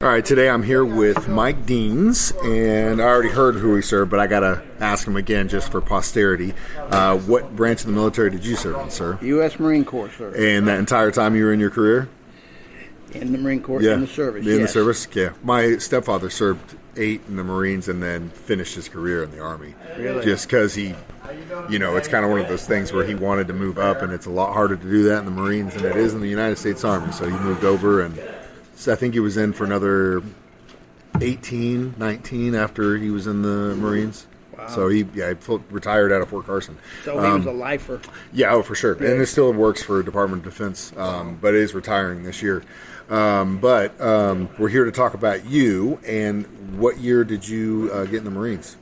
All right, today I'm here with Mike Deans, and I already heard who he served, but I got to ask him again just for posterity. What branch of the military did you serve in, sir? U.S. Marine Corps, sir. And that entire time you were in your career? In the Marine Corps, Yeah. in the service, In the yes. service? Yeah. My stepfather served 8 in the Marines and then finished his career in the Army. Really? Just because he, it's kind of one of those things where he wanted to move up, and it's a lot harder to do that in the Marines than it is in the United States Army. So he moved over, and so I think he was in for another 18, 19 after he was in the Marines. Wow. So he retired out of Fort Carson. So he was a lifer. Yeah, oh, for sure. Yeah. And it still works for Department of Defense, but is retiring this year. But we're here to talk about you. And what year did you get in the Marines?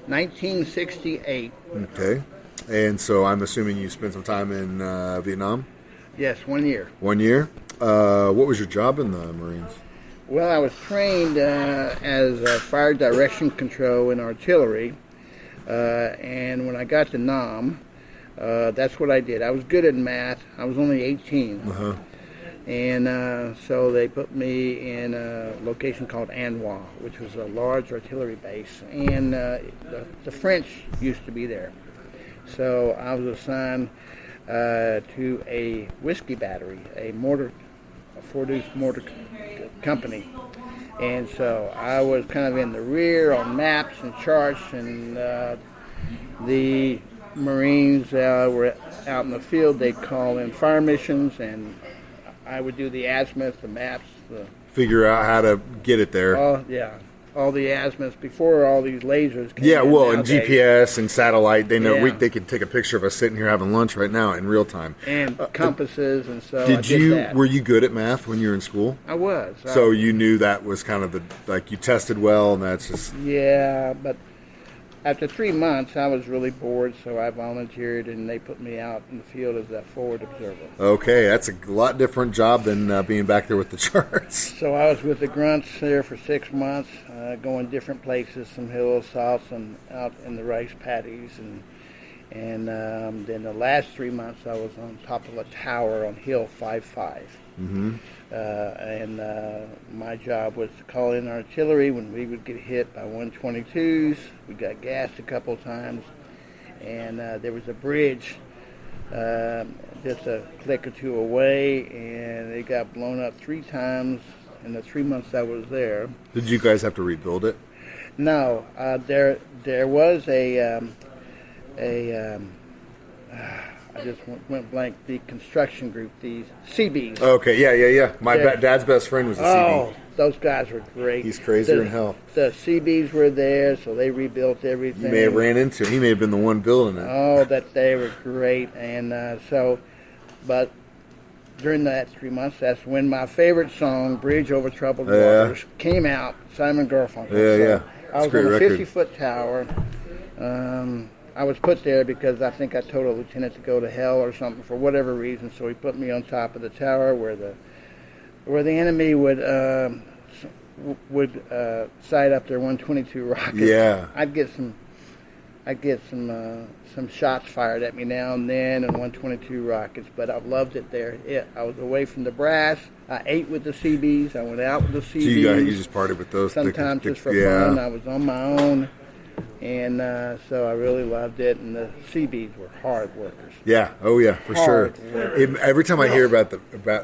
1968. Okay. And so I'm assuming you spent some time in Vietnam? Yes, 1 year. 1 year. What was your job in the Marines? Well, I was trained as fire direction control in artillery. And when I got to Nam, that's what I did. I was good at math. I was only 18. Uh-huh. And so they put me in a location called Anwa, which was a large artillery base. And the French used to be there. So I was assigned to a whiskey battery, a four-deuce mortar company. And so I was kind of in the rear on maps and charts, and the Marines were out in the field. They'd call in fire missions, and I would do the azimuth, the maps, Figure out how to get it there. all the azimuths before all these lasers came Yeah, in well, and nowadays. GPS and satellite, they know Yeah. they can take a picture of us sitting here having lunch right now in real time. And compasses, and so I did that. Were you good at math when you were in school? I was. So you knew that was kind of you tested well, and that's just... Yeah, but after 3 months, I was really bored, so I volunteered, and they put me out in the field as a forward observer. Okay, that's a lot different job than being back there with the charts. So I was with the grunts there for 6 months, going different places, some hill assaults and out in the rice paddies, and then the last 3 months I was on top of a tower on Hill 5-5. Mm-hmm. And my job was to call in artillery when we would get hit by 122s. We got gassed a couple times, and there was a bridge just a click or two away, and it got blown up 3 times in the 3 months I was there. Did you guys have to rebuild it? No, there was I just went blank. The construction group, the CBs. Okay, yeah. My dad's best friend was a CB. Oh, those guys were great. He's crazier than hell. The CBs were there, so they rebuilt everything. You may have ran into him. He may have been the one building it. Oh, that they were great. And but during that 3 months, that's when my favorite song, Bridge Over Troubled Waters, came out, Simon Garfunkel. Yeah. I was on a 50-foot tower. I was put there because I think I told a lieutenant to go to hell or something for whatever reason. So he put me on top of the tower where the enemy would sight up their 122 rockets. Yeah. I'd get some shots fired at me now and then, and 122 rockets. But I loved it there. I was away from the brass. I ate with the CBs. I went out with the CBs. So you just partied with those. Sometimes just for fun. I was on my own. And so I really loved it, and the CBs were hard workers. Yeah, oh yeah, for sure. Every time I hear about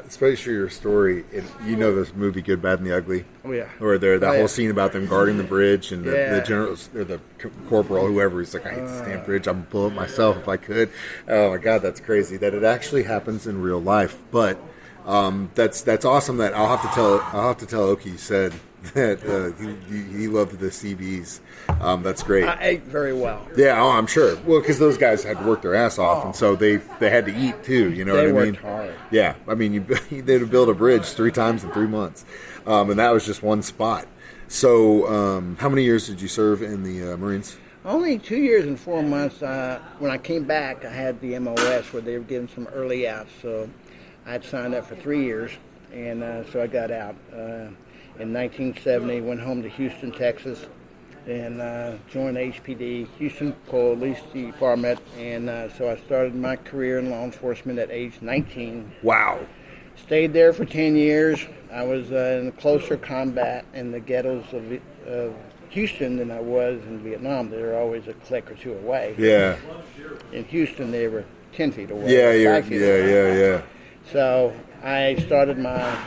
especially your story, this movie Good, Bad, and the Ugly. Oh yeah. Or that whole scene about them guarding the bridge, and the general or the corporal, whoever, he's like, I hate this damn bridge. I'm gonna blow it myself if I could. Oh my God, that's crazy that it actually happens in real life. But that's awesome. That I'll have to tell Oki said that he loved the CBs. That's great. I ate very well. Yeah, I'm sure. Well, because those guys had to work their ass off, and so they had to eat too. You know what I mean? They worked hard. Yeah, I mean, they had to build a bridge 3 times in 3 months, and that was just one spot. So, how many years did you serve in the Marines? Only 2 years and 4 months. When I came back, I had the MOS where they were giving some early outs. So I'd signed up for 3 years, and so I got out in 1970. Went home to Houston, Texas, and joined HPD, Houston Police Department, and so I started my career in law enforcement at age 19. Wow. Stayed there for 10 years. I was in closer combat in the ghettos of Houston than I was in Vietnam. They were always a click or two away. Yeah. In Houston, they were 10 feet away. Yeah, 5 feet away. yeah. So I started my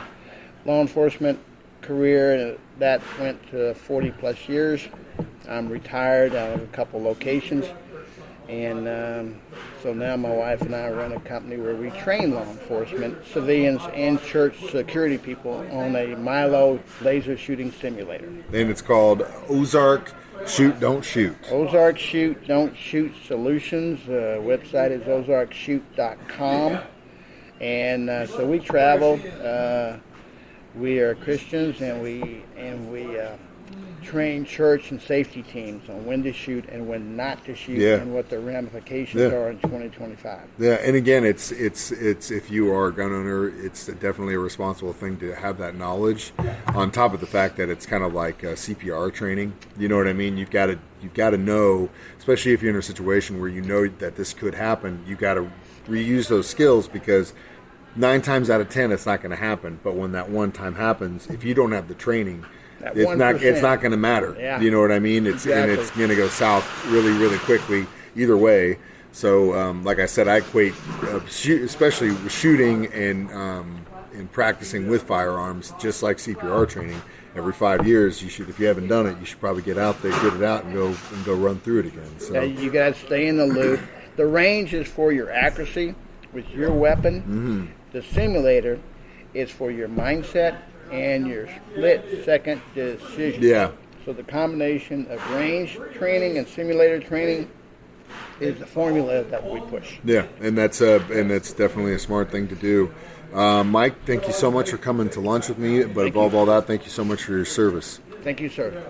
law enforcement career, and that went to 40 plus years. I'm retired out of a couple locations, and so now my wife and I run a company where we train law enforcement, civilians, and church security people on a Milo laser shooting simulator. And it's called Ozark Shoot, Don't Shoot. Ozark Shoot, Don't Shoot Solutions. The website is ozarkshoot.com. And so we travel. We are Christians, and we train church and safety teams on when to shoot and when not to shoot, and what the ramifications are in 2025. Yeah, and again, it's if you are a gun owner, it's definitely a responsible thing to have that knowledge. On top of the fact that it's kind of like CPR training. You know what I mean? You've got to know, especially if you're in a situation where you know that this could happen. You got to reuse those skills, because 9 times out of 10 it's not going to happen. But when that one time happens, if you don't have the training, it's not going to matter. Yeah. You know what I mean? And it's going to go south really, really quickly either way. So, like I said, I equate, especially with shooting and practicing with firearms, just like CPR training. Every 5 years, you should, if you haven't done it, you should probably get out there, get it out, and go run through it again. So you got to stay in the loop. The range is for your accuracy with your weapon. Mm-hmm. The simulator is for your mindset and your split-second decision. Yeah. So the combination of range training and simulator training is the formula that we push. Yeah, and that's definitely a smart thing to do. Mike, thank you so much for coming to lunch with me. But above all that, thank you so much for your service. Thank you, sir.